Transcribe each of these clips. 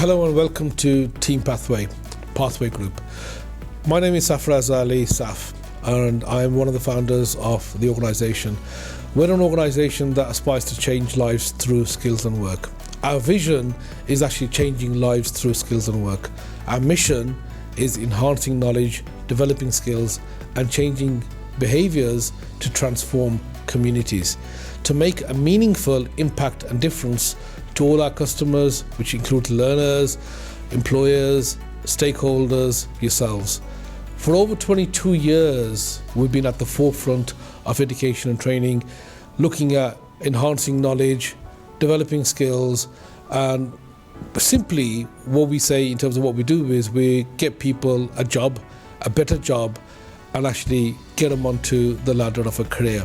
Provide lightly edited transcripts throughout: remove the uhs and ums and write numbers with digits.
Hello and welcome to Team Pathway Group. My name is Safraz Ali Saf, and I am one of the founders of the organisation. We're an organisation that aspires to change lives through skills and work. Our vision is actually changing lives through skills and work. Our mission is enhancing knowledge, developing skills, and changing behaviours to transform communities, to make a meaningful impact and difference to all our customers, which include learners, employers, stakeholders, yourselves. For over 22 years, we've been at the forefront of education and training, looking at enhancing knowledge, developing skills, and simply what we say in terms of what we do is we get people a job, a better job, and actually get them onto the ladder of a career.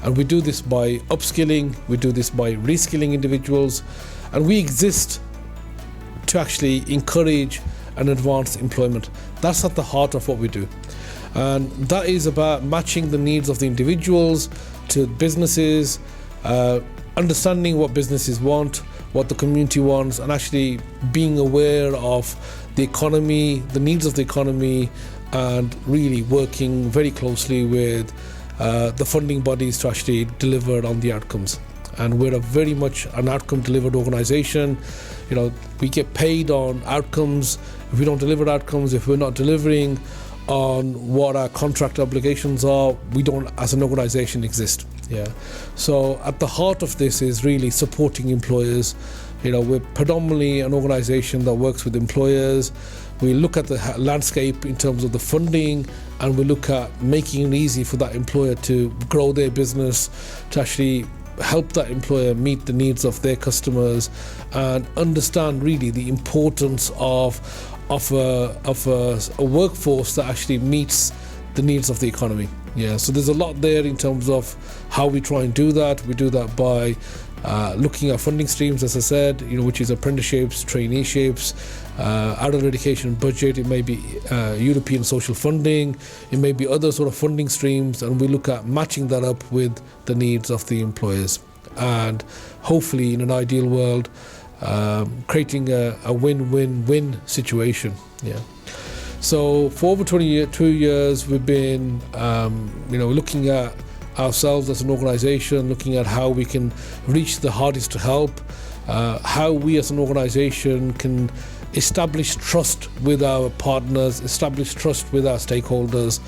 And we do this by upskilling, we do this by reskilling individuals, and we exist to actually encourage and advance employment. That's at the heart of what we do. And that is about matching the needs of the individuals to businesses, understanding what businesses want, what the community wants, and actually being aware of the economy, the needs of the economy, and really working very closely with the funding bodies to actually deliver on the outcomes. And we're very much an outcome delivered organisation. You know, we get paid on outcomes. If we don't deliver outcomes, if we're not delivering on what our contract obligations are, we don't as an organisation exist. So at the heart of this is really supporting employers. You know, we're predominantly an organisation that works with employers. We look at the landscape in terms of the funding, and we look at making it easy for that employer to grow their business, to actually help that employer meet the needs of their customers and understand really the importance of a workforce that actually meets the needs of the economy. So there's a lot there in terms of how we try and do that. We do that by looking at funding streams, as I said, which is apprenticeships, traineeships, adult education budget. It may be European social funding, it may be other sort of funding streams, and we look at matching that up with the needs of the employers, and hopefully in an ideal world creating a win-win-win situation. So for over 22 years we've been looking at ourselves as an organisation, looking at how we can reach the hardest to help, how we as an organisation can establish trust with our partners, establish trust with our stakeholders,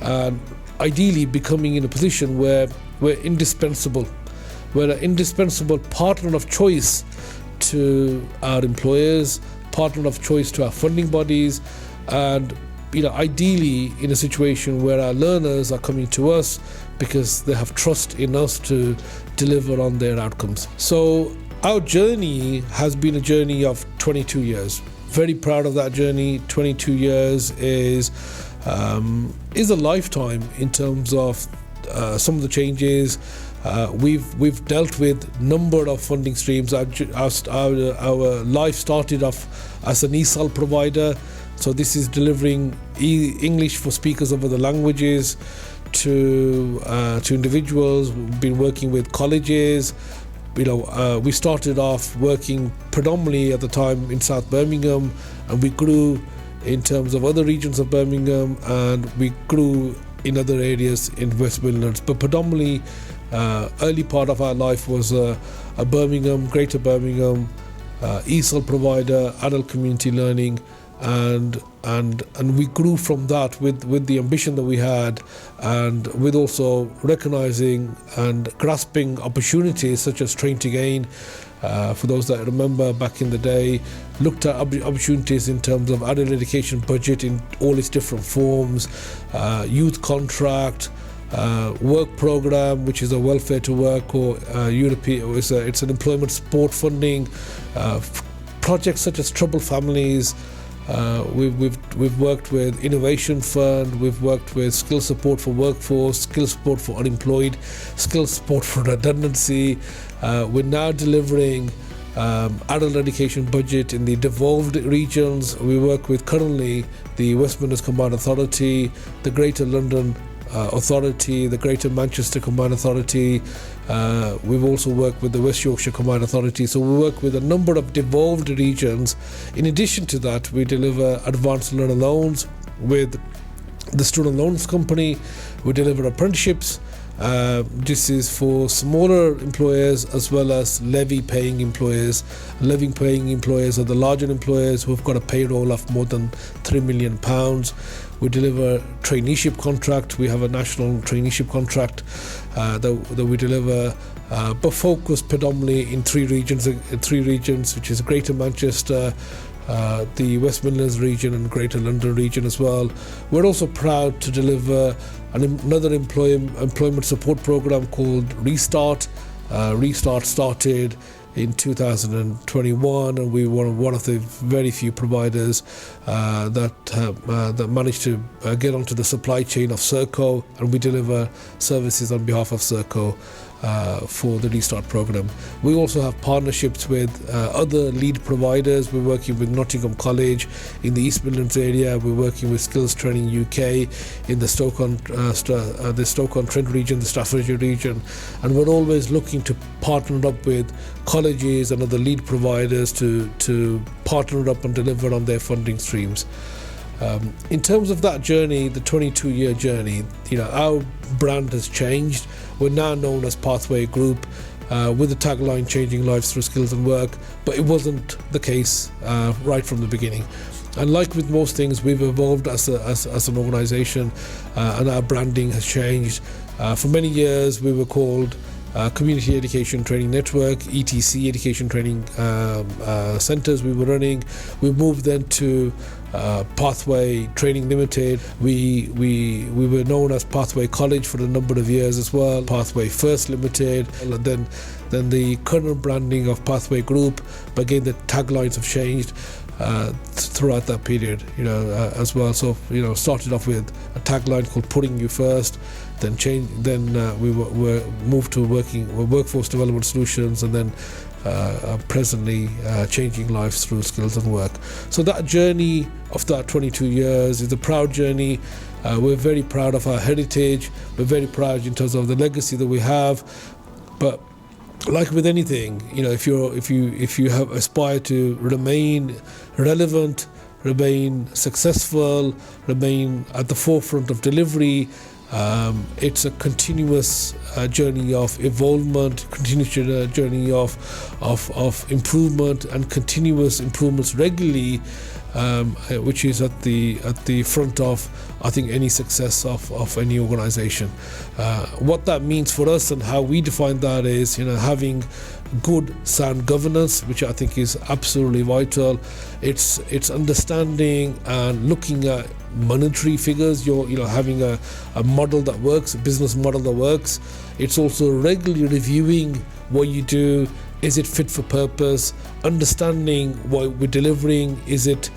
and ideally becoming in a position where we're indispensable. We're an indispensable partner of choice to our employers, partner of choice to our funding bodies, and ideally in a situation where our learners are coming to us because they have trust in us to deliver on their outcomes. So our journey has been a journey of 22 years. Very proud of that journey. 22 years is a lifetime in terms of some of the changes. We've dealt with number of funding streams. Our life started off as an ESOL provider. So this is delivering English for speakers of other languages to individuals. We've been working with colleges. We started off working predominantly at the time in South Birmingham, and we grew in terms of other regions of Birmingham, and we grew in other areas in West Midlands. But predominantly, early part of our life was a Birmingham, Greater Birmingham ESOL provider, adult community learning, and we grew from that with the ambition that we had, and with also recognizing and grasping opportunities such as Train to Gain. For those that remember back in the day, looked at opportunities in terms of adult education budget in all its different forms, youth contract, work program, which is a welfare to work, or European, it's an employment support funding, projects such as Troubled Families. We've worked with Innovation Fund, we've worked with skill support for workforce, skill support for unemployed, skill support for redundancy. We're now delivering adult education budget in the devolved regions. We work with currently the West Midlands Combined Authority, the Greater London Authority, the Greater Manchester Combined Authority. We've also worked with the West Yorkshire Combined Authority. So we work with a number of devolved regions. In addition to that, we deliver advanced learner loans with the Student Loans Company. We deliver apprenticeships. This is for smaller employers as well as levy-paying employers. Levy-paying employers are the larger employers who've got a payroll of more than £3 million. We deliver traineeship contract. We have a national traineeship contract that we deliver, but focused predominantly in three regions, which is Greater Manchester, the West Midlands region and Greater London region as well. We're also proud to deliver another employment support program called Restart. Restart started in 2021, and we were one of the very few providers that managed to get onto the supply chain of Serco, and we deliver services on behalf of Serco for the Restart program. We also have partnerships with other lead providers. We're working with Nottingham College in the East Midlands area. We're working with Skills Training UK in the Stoke-on-Trent region, the Staffordshire region, and we're always looking to partner up with colleges and other lead providers to partner up and deliver on their funding streams. In terms of that journey, the 22-year journey, our brand has changed. We're now known as Pathway Group, with the tagline "Changing Lives Through Skills and Work," but it wasn't the case right from the beginning. And like with most things, we've evolved as an organisation, and our branding has changed. For many years, we were called Community Education Training Network, ETC, Education Training Centres we were running. We moved then to Pathway Training Limited. We were known as Pathway College for a number of years as well, Pathway First Limited, and then the current branding of Pathway Group. But again, the taglines have changed throughout that period, as well. So, started off with a tagline called "Putting You First," then we were moved to workforce development solutions, and then presently changing lives through skills and work. So that journey of that 22 years is a proud journey. We're very proud of our heritage. We're very proud in terms of the legacy that we have. But like with anything, if you have aspired to remain relevant, remain successful, remain at the forefront of delivery, it's a continuous journey of evolvement, continuous journey of improvement, and continuous improvements regularly, which is at the front of, I think, any success of any organisation. What that means for us and how we define that is, having good, sound governance, which I think is absolutely vital. It's understanding and looking at monetary figures. You're having a model that works, a business model that works. It's also regularly reviewing what you do. Is it fit for purpose? Understanding what we're delivering. Is it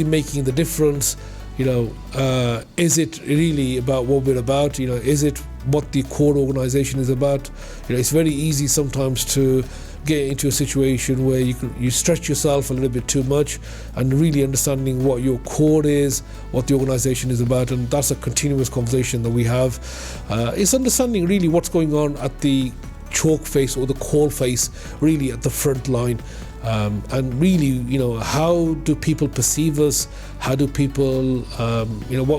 making the difference? Is it really about what we're about? Is it what the core organisation is about? It's very easy sometimes to get into a situation where you stretch yourself a little bit too much, and really understanding what your core is, what the organisation is about, and that's a continuous conversation that we have. It's understanding really what's going on at the chalk face or the call face, really at the front line. And really, how do people perceive us? How do people, we're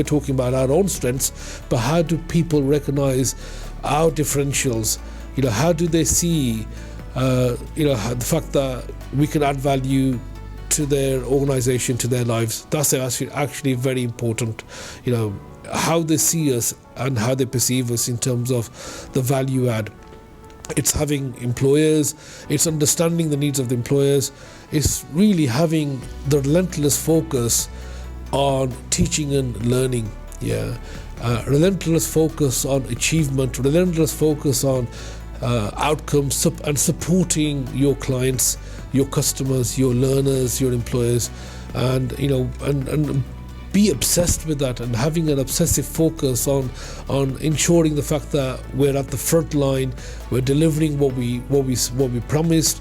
talking about our own strengths, but how do people recognise our differentials? How do they see, the fact that we can add value to their organisation, to their lives? That's actually very important. How they see us and how they perceive us in terms of the value add. It's having employers, it's understanding the needs of the employers, it's really having the relentless focus on teaching and learning. Relentless focus on achievement, relentless focus on outcomes, and supporting your clients, your customers, your learners, your employers, and be obsessed with that, and having an obsessive focus on ensuring the fact that we're at the front line, we're delivering what we promised,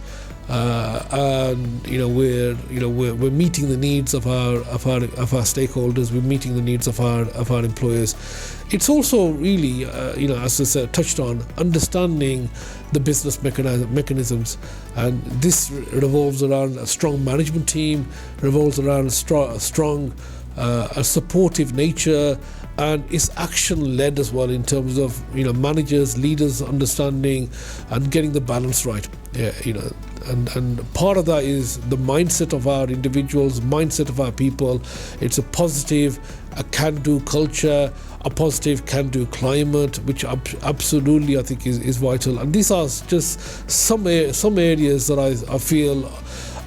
and we're meeting the needs of our stakeholders. We're meeting the needs of our employers. It's also really, as I said, touched on, understanding the business mechanisms, and this revolves around a strong management team, revolves around a strong, a supportive nature, and it's action-led as well in terms of managers, leaders understanding and getting the balance right. And part of that is the mindset of our individuals, mindset of our people. It's a positive, a can-do culture, a positive can-do climate, which absolutely I think is vital. And these are just some areas that I feel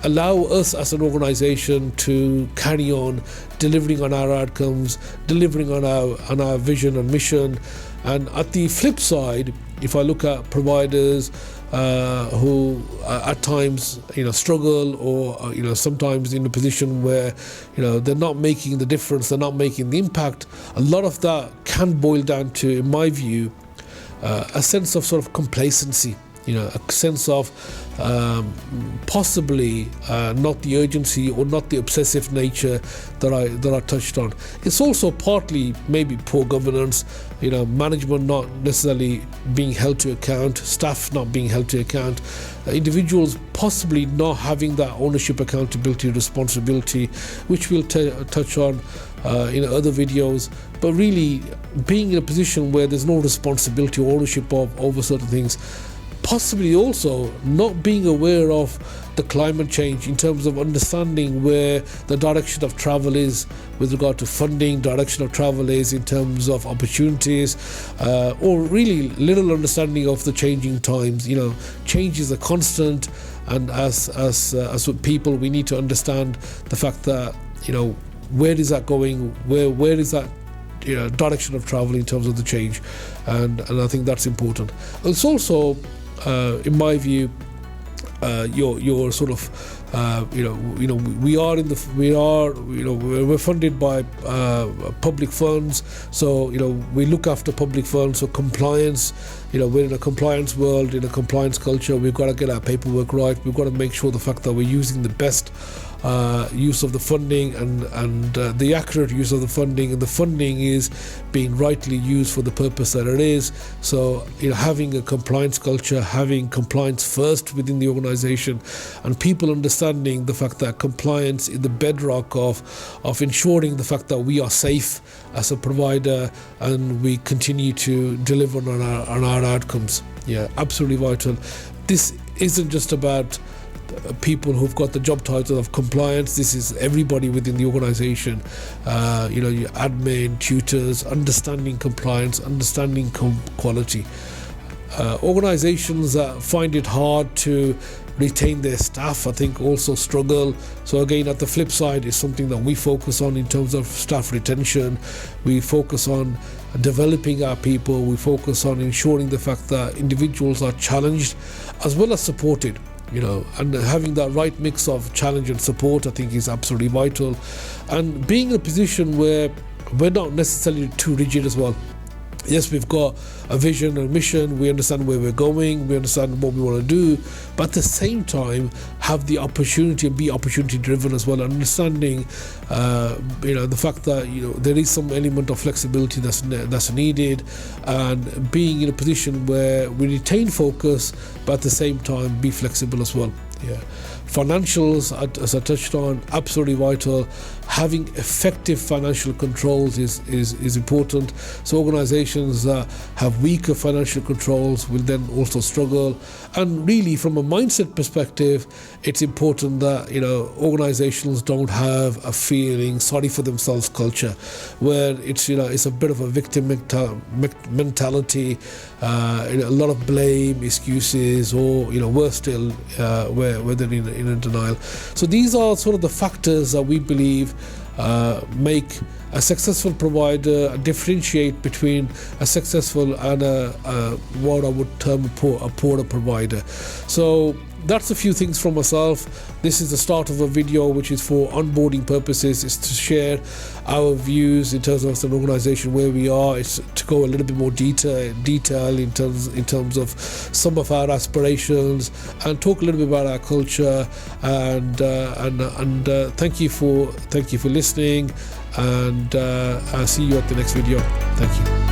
allow us as an organisation to carry on delivering on our outcomes, delivering on our vision and mission. And at the flip side, if I look at providers who at times struggle, or sometimes in a position where they're not making the difference, they're not making the impact, a lot of that can boil down to, in my view, a sense of sort of complacency. A sense of possibly not the urgency or not the obsessive nature that I touched on. It's also partly maybe poor governance, management not necessarily being held to account, staff not being held to account, individuals possibly not having that ownership, accountability, responsibility, which we'll touch on in other videos. But really being in a position where there's no responsibility or ownership over certain things. Possibly also not being aware of the climate change in terms of understanding where the direction of travel is with regard to funding, direction of travel is in terms of opportunities, or really little understanding of the changing times. Change is a constant, and as people, we need to understand the fact that where is that going, where is that direction of travel in terms of the change, and I think that's important. It's also in my view, your sort of we're funded by public funds, so we look after public funds. So compliance, we're in a compliance world, in a compliance culture. We've got to get our paperwork right. We've got to make sure the fact that we're using the best use of the funding and the accurate use of the funding, and the funding is being rightly used for the purpose that it is. So having a compliance culture, having compliance first within the organization, and people understanding the fact that compliance is the bedrock of ensuring the fact that we are safe as a provider and we continue to deliver on our outcomes. Absolutely vital. This isn't just about people who've got the job title of compliance. This is everybody within the organization, your admin, tutors, understanding compliance, understanding quality. Organizations that find it hard to retain their staff, I think, also struggle. So again, at the flip side, is something that we focus on in terms of staff retention. We focus on developing our people. We focus on ensuring the fact that individuals are challenged as well as supported. And having that right mix of challenge and support, I think, is absolutely vital. And being in a position where we're not necessarily too rigid as well. Yes, we've got a vision and mission, we understand where we're going, we understand what we want to do, but at the same time have the opportunity and be opportunity driven as well, understanding the fact that there is some element of flexibility that's needed, and being in a position where we retain focus but at the same time be flexible as well. Financials, as I touched on, absolutely vital. Having effective financial controls is important. So organizations that have weaker financial controls will then also struggle. And really, from a mindset perspective, it's important that organizations don't have a feeling sorry for themselves culture, where it's a bit of a victim mentality, a lot of blame, excuses, or worse still, where they're in denial. So these are sort of the factors that we believe make a successful provider, differentiate between a successful and what I would term a poorer provider. So that's a few things from myself. This is the start of a video which is for onboarding purposes. It's to share our views in terms of an organization, where we are. It's to go a little bit more detail in terms of some of our aspirations, and talk a little bit about our culture. And thank you for listening, and I'll see you at the next video. Thank you.